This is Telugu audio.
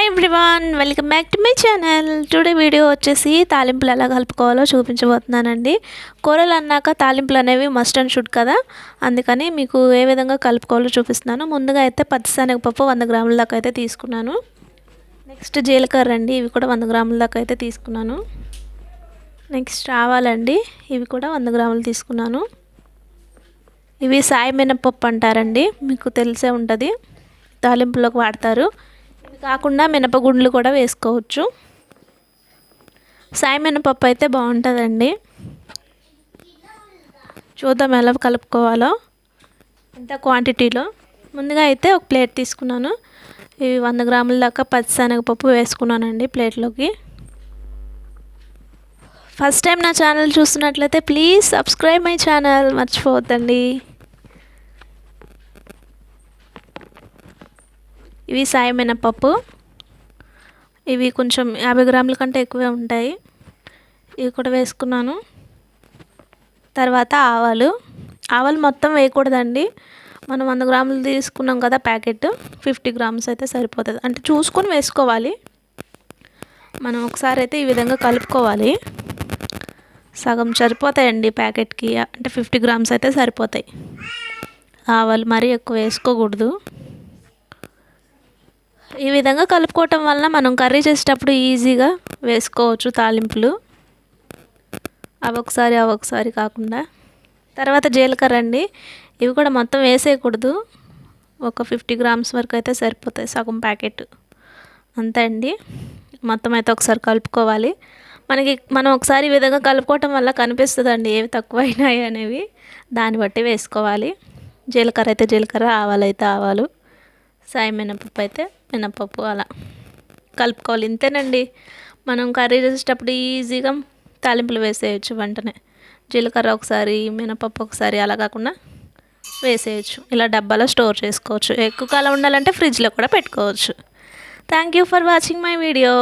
Everyone, welcome back to my channel. Today video వచ్చేసి తాలింపులు ఎలా కలుపుకోవాలో చూపించబోతున్నానండి. కూరలు అన్నాక తాలింపులు అనేవి మస్ట్ అండ్ షుడ్ కదా, అందుకని మీకు ఏ విధంగా కలుపుకోవాలో చూపిస్తున్నాను. ముందుగా అయితే పచ్చిశనగపప్పు 100 గ్రాముల దాకా అయితే తీసుకున్నాను. నెక్స్ట్ జీలకర్ర అండి, ఇవి కూడా 100 గ్రాముల దాకా అయితే తీసుకున్నాను. నెక్స్ట్ ఆవాలండి, ఇవి కూడా 100 గ్రాములు తీసుకున్నాను. ఇవి సాయి మినపప్పు అంటారండి, మీకు తెలిసే ఉంటుంది, తాలింపులోకి వాడతారు. ఇవి కాకుండా మినపగుండ్లు కూడా వేసుకోవచ్చు. సాయి మినపప్పు అయితే బాగుంటుందండి. చూద్దాం ఎలా కలుపుకోవాలో, ఎంత క్వాంటిటీలో. ముందుగా అయితే ఒక ప్లేట్ తీసుకున్నాను. ఇవి 100 గ్రాముల దాకా పచ్చిశనగపప్పు వేసుకున్నానండి ప్లేట్లోకి. ఫస్ట్ టైం నా ఛానల్ చూస్తున్నట్లయితే ప్లీజ్ సబ్స్క్రైబ్ మై ఛానల్, మర్చిపోవద్దండి. ఇవి సాయి మినపప్పు, ఇవి కొంచెం 50 గ్రాముల కంటే ఎక్కువే ఉంటాయి. ఇవి కూడా వేసుకున్నాను. తర్వాత ఆవాలు మొత్తం వేయకూడదండి. మనం 100 గ్రాములు తీసుకున్నాం కదా ప్యాకెట్, 50 గ్రామ్స్ అయితే సరిపోతుంది. అంటే చూసుకొని వేసుకోవాలి. మనం ఒకసారి అయితే ఈ విధంగా కలుపుకోవాలి. సగం సరిపోతాయండి ప్యాకెట్కి, అంటే 50 గ్రామ్స్ అయితే సరిపోతాయి. ఆవాలు మరీ ఎక్కువ వేసుకోకూడదు. ఈ విధంగా కలుపుకోవటం వల్ల మనం కర్రీ చేసేటప్పుడు ఈజీగా వేసుకోవచ్చు తాలింపులు, అవి ఒకసారి కాకుండా. తర్వాత జీలకర్ర అండి, ఇవి కూడా మొత్తం వేసేయకూడదు, ఒక 50 గ్రామ్స్ వరకు అయితే సరిపోతాయి, సగం ప్యాకెట్ అంతే అండి. మొత్తం అయితే ఒకసారి కలుపుకోవాలి. మనం ఒకసారి ఈ విధంగా కలుపుకోవటం వల్ల కనిపిస్తుందండి ఏవి తక్కువైనాయి అనేవి, దాన్ని బట్టి వేసుకోవాలి. జీలకర్ర అయితే జీలకర్ర, ఆవాలు అయితే ఆవాలు, సాయి మినపప్పు అయితే మినపప్పు, అలా కలుపుకోవాలి. ఇంతేనండి, మనం కర్రీ చేసేటప్పుడు ఈజీగా తాలింపులు వేసేయచ్చు వెంటనే. జీలకర్ర ఒకసారి, మినపప్పు ఒకసారి, అలా కాకుండా వేసేయచ్చు. ఇలా డబ్బాలో స్టోర్ చేసుకోవచ్చు. ఎక్కువ కాలం ఉండాలంటే ఫ్రిడ్జ్లో కూడా పెట్టుకోవచ్చు. Thank you for watching my video.